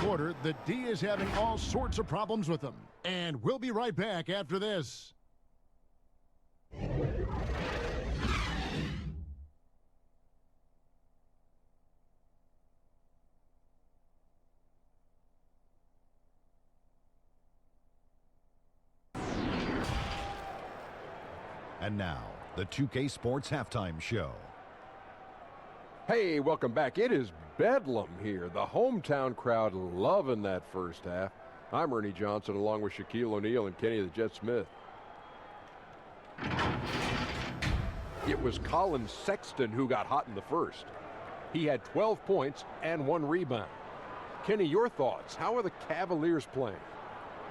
quarter, the D is having all sorts of problems with them. And we'll be right back after this. And now, the 2K Sports Halftime Show. Hey, welcome back. It is bedlam here. The hometown crowd loving that first half. I'm Ernie Johnson along with Shaquille O'Neal and Kenny the Jet Smith. It was Colin Sexton who got hot in the first. He had 12 points and 1 rebound. Kenny, your thoughts? How are the Cavaliers playing?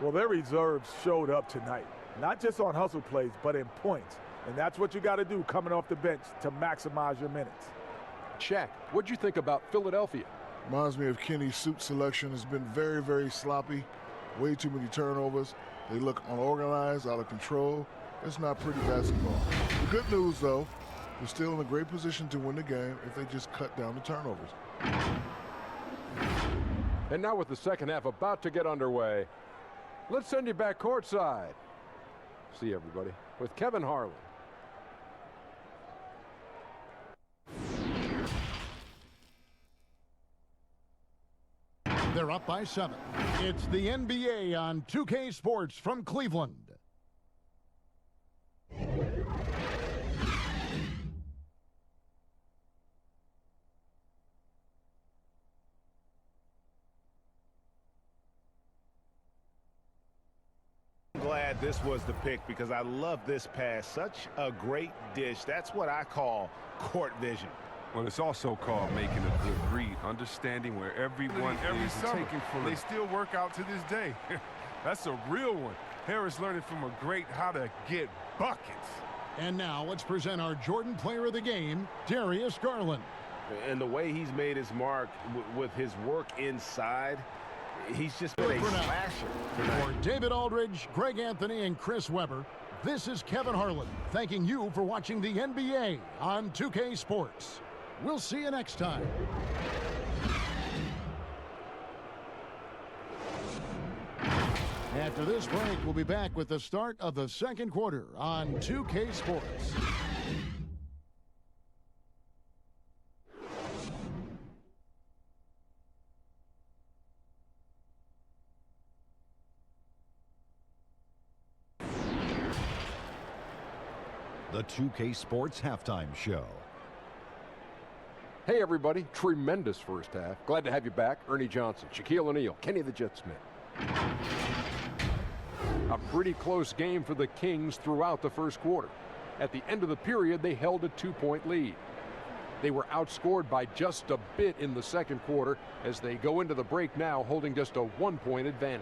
Well, their reserves showed up tonight. Not just on hustle plays, but in points. And that's what you got to do coming off the bench to maximize your minutes. Shaq, what'd you think about Philadelphia? Reminds me of Kenny's suit selection. Has been very, very sloppy. Way too many turnovers. They look unorganized, out of control. It's not pretty basketball. The good news, though, they're still in a great position to win the game if they just cut down the turnovers. And now with the second half about to get underway, let's send you back courtside. See everybody with Kevin Harlan. They're up by 7. It's the NBA on 2K Sports from Cleveland. Glad this was the pick because I love this pass. Such a great dish. That's what I call court vision. Well, it's also called making a good read, understanding where everyone is summer, taking from they still work out to this day. That's a real one. Harris learning from a great how to get buckets. And now let's present our Jordan Player of the Game, Darius Garland. And the way he's made his mark with his work inside, he's just been a slasher tonight. For David Aldridge, Greg Anthony, and Chris Webber, this is Kevin Harlan thanking you for watching the NBA on 2K Sports. We'll see you next time. After this break, we'll be back with the start of the second quarter on 2K Sports. The 2K Sports Halftime Show. Hey everybody, tremendous first half. Glad to have you back. Ernie Johnson, Shaquille O'Neal, Kenny the Jet Smith. A pretty close game for the Kings throughout the first quarter. At the end of the period, they held a 2-point lead. They were outscored by just a bit in the second quarter as they go into the break now holding just a 1-point advantage.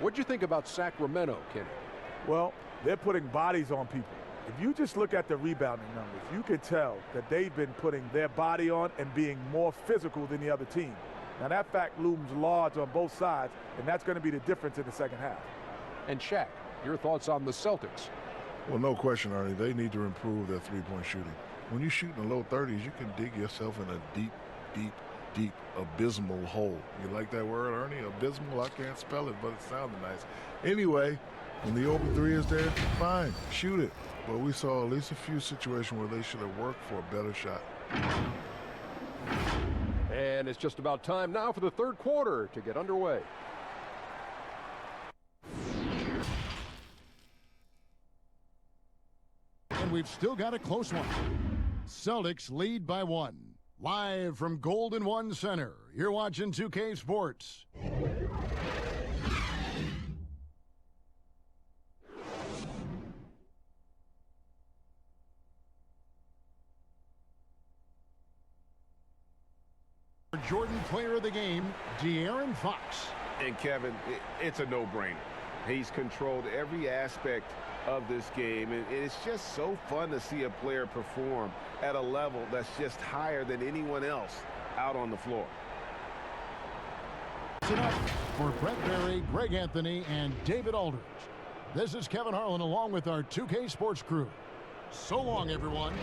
What'd you think about Sacramento, Kenny? Well, they're putting bodies on people. If you just look at the rebounding numbers, you could tell that they've been putting their body on and being more physical than the other team. Now, that fact looms large on both sides, and that's going to be the difference in the second half. And Shaq, your thoughts on the Celtics? Well, no question, Ernie. They need to improve their three-point shooting. When you shoot in the low 30s, you can dig yourself in a deep, abysmal hole. You like that word, Ernie? Abysmal? I can't spell it, but it sounded nice. Anyway, when the open three is there, fine, shoot it. But we saw at least a few situations where they should have worked for a better shot. And it's just about time now for the third quarter to get underway. And we've still got a close one. Celtics lead by 1. Live from Golden One Center, you're watching 2K Sports. Jordan Player of the Game, De'Aaron Fox. And Kevin, it's a no-brainer. He's controlled every aspect of this game, and it's just so fun to see a player perform at a level that's just higher than anyone else out on the floor. It's enough for Brett Berry, Greg Anthony, and David Aldridge. This is Kevin Harlan along with our 2K Sports crew. So long, everyone.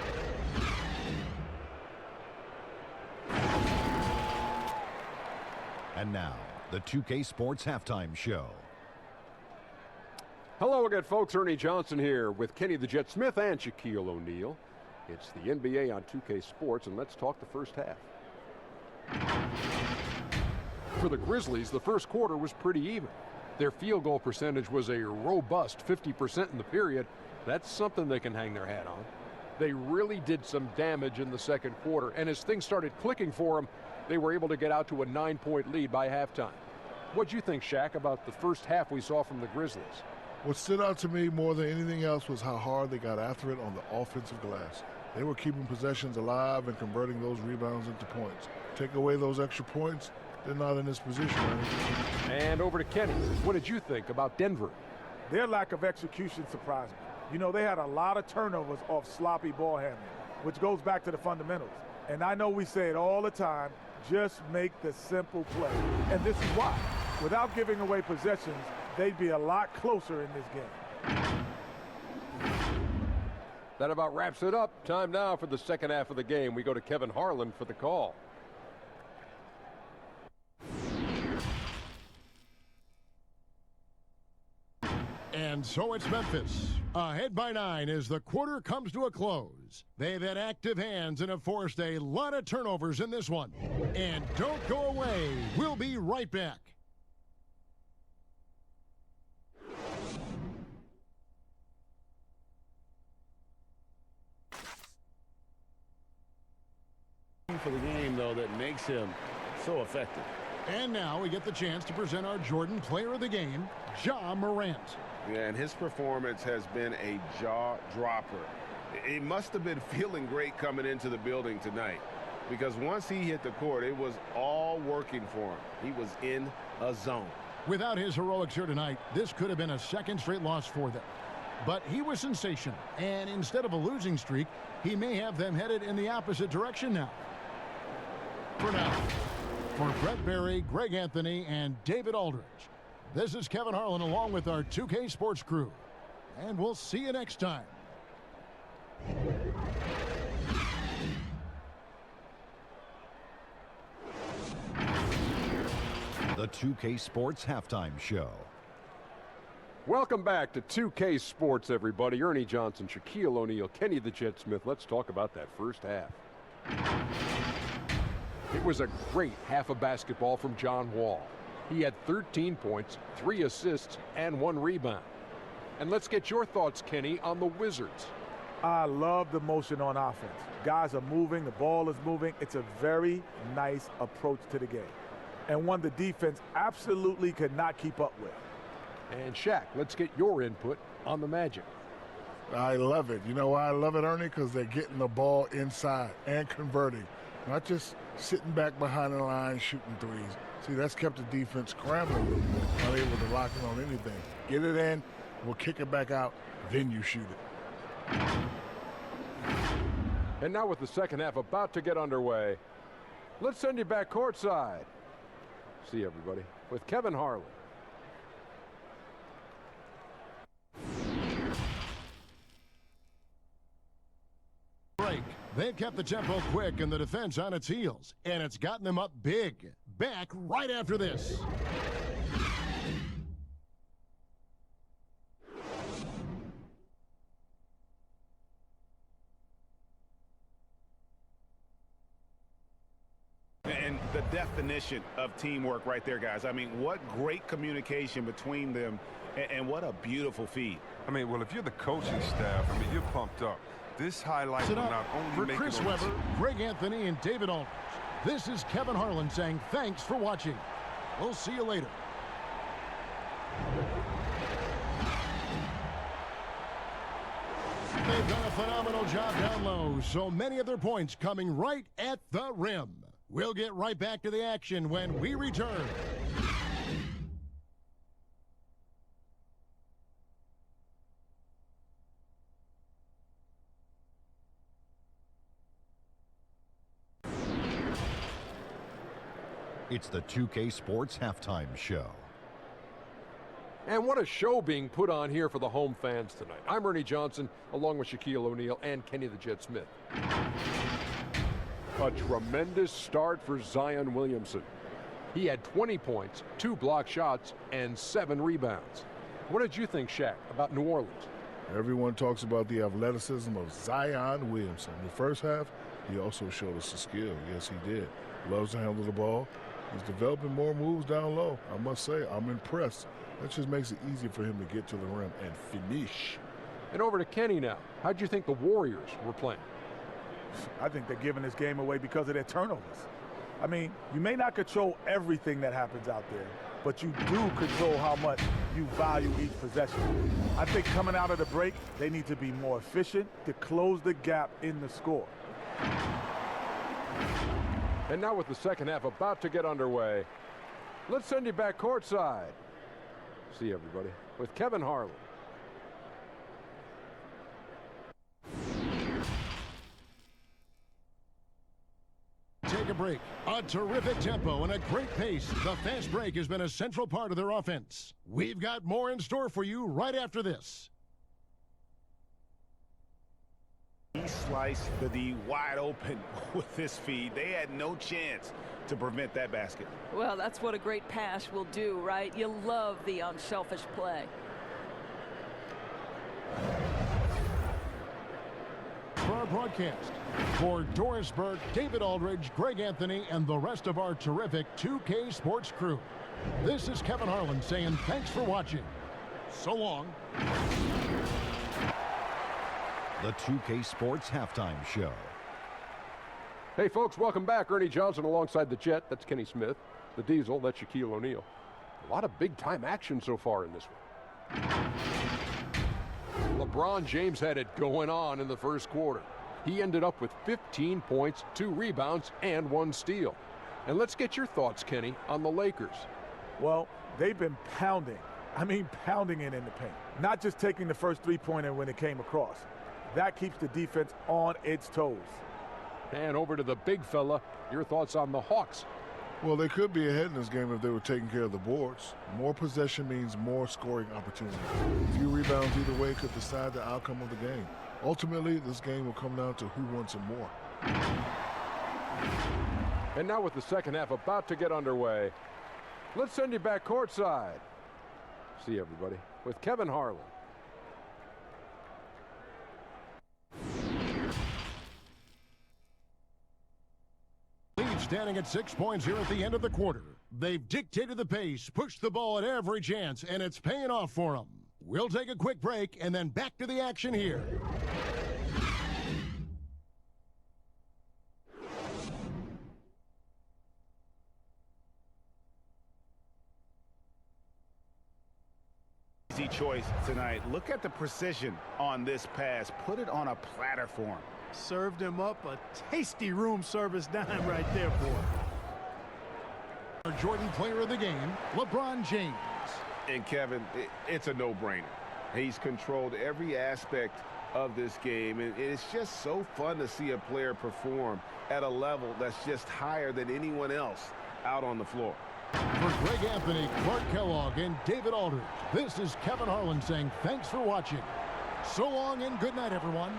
And now, the 2K Sports Halftime Show. Hello again, folks. Ernie Johnson here with Kenny the Jet Smith and Shaquille O'Neal. It's the NBA on 2K Sports, and let's talk the first half. For the Grizzlies, the first quarter was pretty even. Their field goal percentage was a robust 50% in the period. That's something they can hang their hat on. They really did some damage in the second quarter, and as things started clicking for them, they were able to get out to a 9-point lead by halftime. What'd you think, Shaq, about the first half we saw from the Grizzlies? What stood out to me more than anything else was how hard they got after it on the offensive glass. They were keeping possessions alive and converting those rebounds into points. Take away those extra points, they're not in this position, Ernie. And over to Kenny. What did you think about Denver? Their lack of execution surprised me. You know, they had a lot of turnovers off sloppy ball handling, which goes back to the fundamentals. And I know we say it all the time, just make the simple play. And this is why. Without giving away possessions, they'd be a lot closer in this game. That about wraps it up. Time now for the second half of the game. We go to Kevin Harlan for the call. And so it's Memphis. Ahead by 9 as the quarter comes to a close. They've had active hands and have forced a lot of turnovers in this one. And don't go away. We'll be right back. For the game, though, that makes him so effective. And now we get the chance to present our Jordan Player of the Game, Ja Morant. Yeah, and his performance has been a jaw-dropper. He must have been feeling great coming into the building tonight, because once he hit the court, it was all working for him. He was in a zone. Without his heroics here tonight, this could have been a second straight loss for them. But he was sensational, and instead of a losing streak, he may have them headed in the opposite direction now. For now, for Brett Berry, Greg Anthony, and David Aldridge, this is Kevin Harlan along with our 2K Sports crew. And we'll see you next time. The 2K Sports Halftime Show. Welcome back to 2K Sports, everybody. Ernie Johnson, Shaquille O'Neal, Kenny the Jet Smith. Let's talk about that first half. It was a great half of basketball from John Wall. He had 13 points, 3 assists, and 1 rebound. And let's get your thoughts, Kenny, on the Wizards. I love the motion on offense. Guys are moving, the ball is moving. It's a very nice approach to the game, and one the defense absolutely could not keep up with. And Shaq, let's get your input on the Magic. I love it. You know why I love it, Ernie? Because they're getting the ball inside and converting. Not just sitting back behind the line shooting threes. See, that's kept the defense scrambling a little bit, not able to lock in on anything. Get it in, we'll kick it back out, then you shoot it. And now with the second half about to get underway, let's send you back courtside. See you, everybody, with Kevin Harlan. Break. They've kept the tempo quick and the defense on its heels, and it's gotten them up big. Back right after this. And the definition of teamwork right there, guys. I mean, what great communication between them, and what a beautiful feed. I mean, well, if you're the coaching staff, I mean, you're pumped up. This highlight Sit will up not only for make Chris it on Webber, Greg Anthony, and David Aldridge. This is Kevin Harlan saying thanks for watching. We'll see you later. They've done a phenomenal job down low, so many of their points coming right at the rim. We'll get right back to the action when we return. It's the 2K Sports Halftime Show. And what a show being put on here for the home fans tonight. I'm Ernie Johnson, along with Shaquille O'Neal and Kenny the Jet Smith. A tremendous start for Zion Williamson. He had 20 points, 2 block shots, and 7 rebounds. What did you think, Shaq, about New Orleans? Everyone talks about the athleticism of Zion Williamson. In the first half, he also showed us the skill. Yes, he did. Loves to handle the ball. He's developing more moves down low. I must say, I'm impressed. That just makes it easier for him to get to the rim and finish. And over to Kenny now. How'd you think the Warriors were playing? I think they're giving this game away because of their turnovers. I mean, you may not control everything that happens out there, but you do control how much you value each possession. I think coming out of the break, they need to be more efficient to close the gap in the score. And now with the second half about to get underway, let's send you back courtside. See everybody with Kevin Harlan. Take a break. A terrific tempo and a great pace. The fast break has been a central part of their offense. We've got more in store for you right after this. He sliced the D wide open with his feed. They had no chance to prevent that basket. Well, that's what a great pass will do, right? You love the unselfish play. For our broadcast, for Doris Burke, David Aldridge, Greg Anthony, and the rest of our terrific 2K Sports crew, this is Kevin Harlan saying thanks for watching. So long. The 2K Sports Halftime Show. Hey, folks, welcome back. Ernie Johnson alongside the Jet. That's Kenny Smith. The Diesel, that's Shaquille O'Neal. A lot of big-time action so far in this one. LeBron James had it going on in the first quarter. He ended up with 15 points, 2 rebounds, and 1 steal. And let's get your thoughts, Kenny, on the Lakers. Well, they've been pounding. I mean, pounding it in the paint. Not just taking the first three-pointer when it came across. That keeps the defense on its toes. And over to the big fella, your thoughts on the Hawks. Well, they could be ahead in this game if they were taking care of the boards. More possession means more scoring opportunity. A few rebounds either way could decide the outcome of the game. Ultimately, this game will come down to who wants it more. And now with the second half about to get underway, let's send you back courtside. See everybody with Kevin Harlan. Standing at 6 points here at the end of the quarter. They've dictated the pace, pushed the ball at every chance, and it's paying off for them. We'll take a quick break and then back to the action here. Easy choice tonight. Look at the precision on this pass. Put it on a platter for him. Served him up a tasty room service dime right there for him. Our Jordan player of the game, LeBron James. And Kevin, it's a no-brainer. He's controlled every aspect of this game, and it's just so fun to see a player perform at a level that's just higher than anyone else out on the floor. For Greg Anthony, Clark Kellogg, and David Aldridge, this is Kevin Harlan saying thanks for watching. So long and good night, everyone.